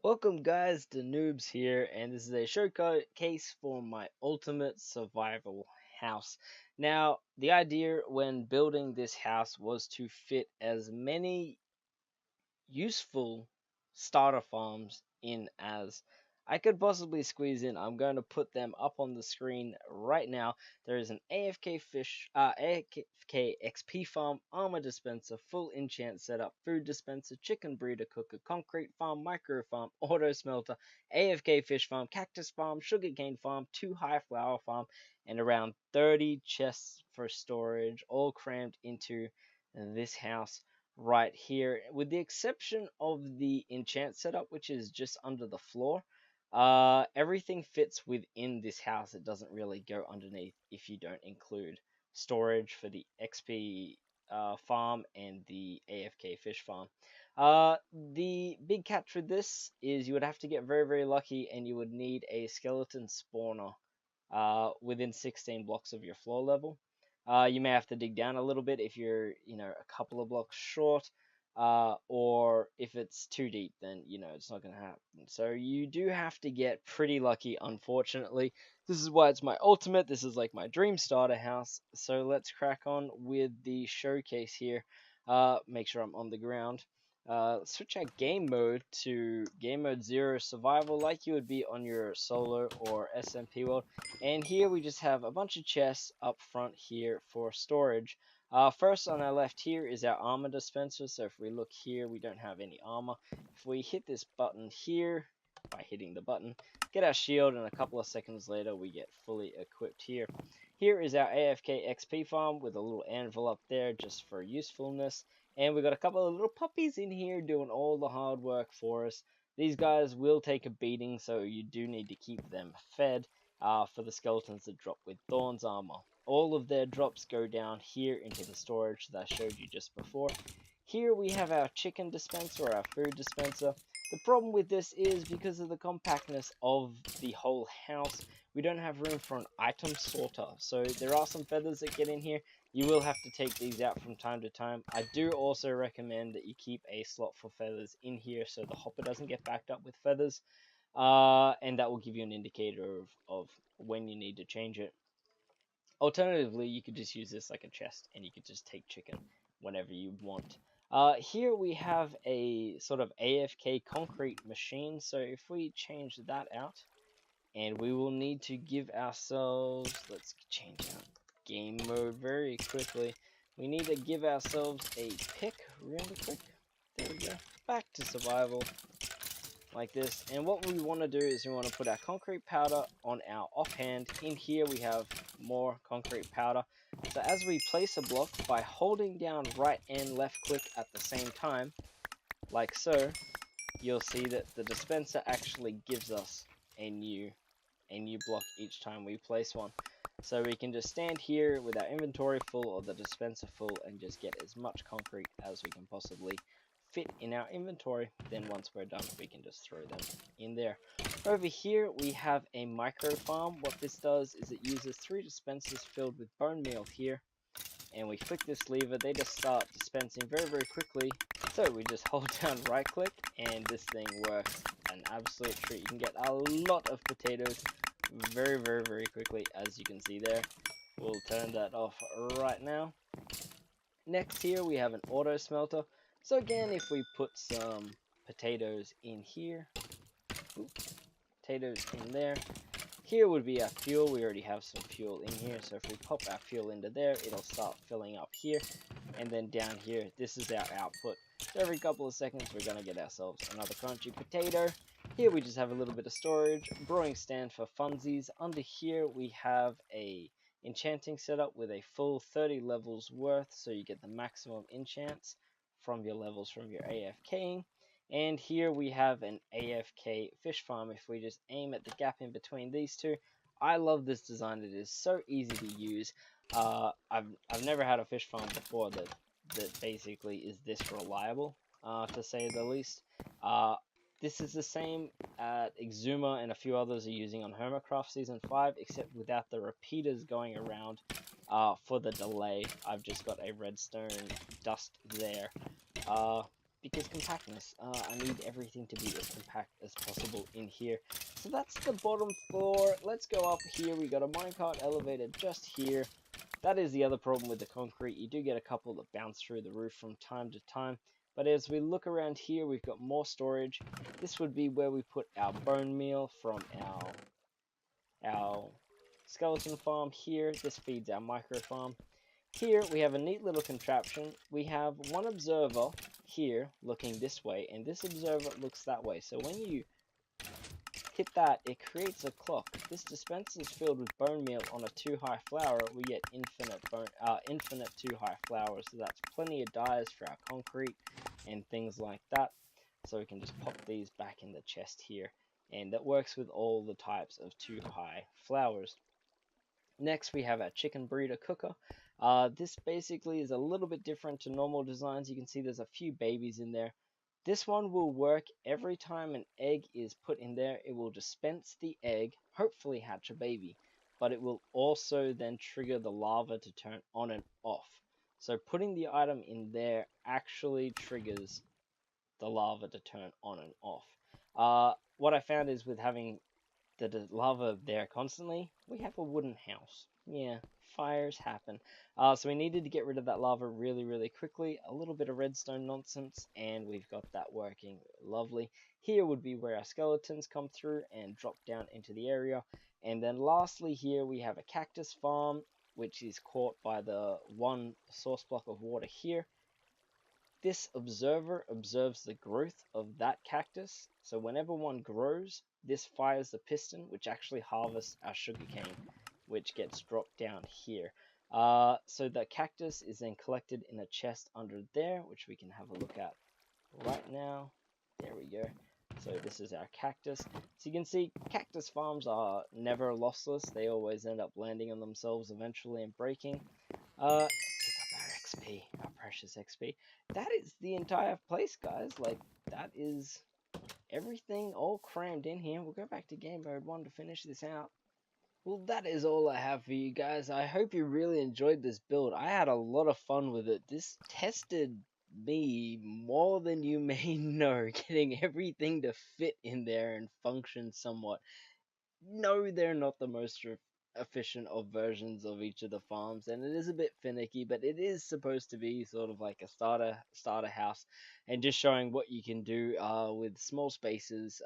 Welcome guys, Denoobz here, and this is a showcase for my ultimate survival house. Now, the idea when building this house was to fit as many useful starter farms in as I could possibly squeeze in. I'm going to put them up on the screen right now. There is an AFK XP farm, armor dispenser, full enchant setup, food dispenser, chicken breeder cooker, concrete farm, micro farm, auto smelter, AFK fish farm, cactus farm, sugarcane farm, 2 high flower farm, and around 30 chests for storage, all crammed into this house right here, with the exception of the enchant setup, which is just under the floor. Everything fits within this house. It doesn't really go underneath if you don't include storage for the XP farm and the AFK fish farm. The big catch with this is you would have to get very, very lucky, and you would need a skeleton spawner within 16 blocks of your floor level. You may have to dig down a little bit if you're, a couple of blocks short, or if it's too deep, then, it's not going to happen. So you do have to get pretty lucky, unfortunately. This is why it's my ultimate. This is like my dream starter house. So let's crack on with the showcase here. Make sure I'm on the ground. Switch our game mode to game mode 0 survival, like you would be on your solo or SMP world. And here we just have a bunch of chests up front here for storage. First on our left here is our armor dispenser. So if we look here, we don't have any armor. If we hit this button here, by hitting the button, get our shield, and a couple of seconds later we get fully equipped here. Here is our AFK XP farm with a little anvil up there just for usefulness. And we got a couple of little puppies in here doing all the hard work for us. These guys will take a beating, so you do need to keep them fed for the skeletons that drop with Thorn's armor. All of their drops go down here into the storage that I showed you just before. Here we have our chicken dispenser, or our food dispenser. The problem with this is because of the compactness of the whole house, we don't have room for an item sorter. So there are some feathers that get in here. You will have to take these out from time to time. I do also recommend that you keep a slot for feathers in here so the hopper doesn't get backed up with feathers. And that will give you an indicator of when you need to change it. Alternatively, you could just use this like a chest, and you could just take chicken whenever you want. Here we have a sort of AFK concrete machine, so if we change that out, and we will need to give ourselves, let's change our game mode very quickly. We need to give ourselves a pick really quick. There we go. Back to survival like this. And what we want to do is we want to put our concrete powder on our offhand. In here we have more concrete powder. So as we place a block, by holding down right and left click at the same time, like so, you'll see that the dispenser actually gives us a new block each time we place one. So we can just stand here with our inventory full or the dispenser full and just get as much concrete as we can possibly fit in our inventory. Then once we're done, we can just throw them in there. Over here we have a micro farm. What this does is it uses 3 dispensers filled with bone meal here, and we flick this lever, they just start dispensing very, very quickly. So we just hold down right click and this thing works an absolute treat. You can get a lot of potatoes very, very, very quickly, as you can see there. We'll turn that off right now. Next here we have an auto smelter. So again, if we put some potatoes in here, potatoes in there, here would be our fuel. We already have some fuel in here, so if we pop our fuel into there, it'll start filling up here. And then down here, this is our output. So every couple of seconds, we're going to get ourselves another crunchy potato. Here we just have a little bit of storage, brewing stand for funsies. Under here we have a enchanting setup with a full 30 levels worth, so you get the maximum enchants from your levels from your AFKing. And here we have an AFK fish farm. If we just aim at the gap in between these two, I love this design. It is so easy to use. I've never had a fish farm before that basically is this reliable, to say the least. This is the same Exuma and a few others are using on Hermitcraft Season 5, except without the repeaters going around for the delay. I've just got a redstone dust there. because compactness. I need everything to be as compact as possible in here. So that's the bottom floor. Let's go up here. We got a minecart elevator just here. That is the other problem with the concrete. You do get a couple that bounce through the roof from time to time. But as we look around here, we've got more storage. This would be where we put our bone meal from our skeleton farm here. This feeds our micro farm. Here we have a neat little contraption. We have one observer here looking this way, and this observer looks that way. So when you hit that, it creates a clock. This dispenser is filled with bone meal on a 2-high flour. We get infinite 2-high flours, so that's plenty of dyes for our concrete and things like that. So we can just pop these back in the chest here, and that works with all the types of 2-high flours. Next, we have our chicken breeder cooker. This basically is a little bit different to normal designs. You can see there's a few babies in there. This one will work every time an egg is put in there. It will dispense the egg, hopefully hatch a baby, but it will also then trigger the lava to turn on and off. So putting the item in there actually triggers the lava to turn on and off. What I found is with having the lava there constantly, we have a wooden house. Yeah, fires happen. So we needed to get rid of that lava really, really quickly. A little bit of redstone nonsense, and we've got that working lovely. Here would be where our skeletons come through and drop down into the area. And then lastly here we have a cactus farm, which is caught by the one source block of water here. This observer observes the growth of that cactus, so whenever one grows, this fires the piston, which actually harvests our sugarcane, which gets dropped down here. So the cactus is then collected in a chest under there, which we can have a look at right now. There we go. So this is our cactus. So you can see cactus farms are never lossless. They always end up landing on themselves eventually and breaking. Pick up our XP, our precious XP. That is the entire place, guys. Like, that is everything all crammed in here. We'll go back to game mode 1 to finish this out. Well, that is all I have for you guys. I hope you really enjoyed this build. I had a lot of fun with it. This tested me more than you may know, getting everything to fit in there and function somewhat. No, they're not the most efficient of versions of each of the farms, and it is a bit finicky, but it is supposed to be sort of like a starter house, and just showing what you can do with small spaces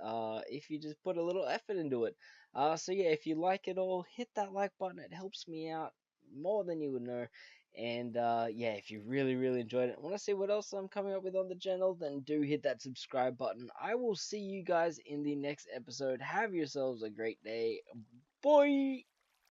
if you just put a little effort into it. So yeah, if you like it all, hit that like button. It helps me out more than you would know. And yeah, if you really enjoyed it and want to see what else I'm coming up with on the channel, then do hit that subscribe button. I will see you guys in the next episode. Have yourselves a great day. Bye!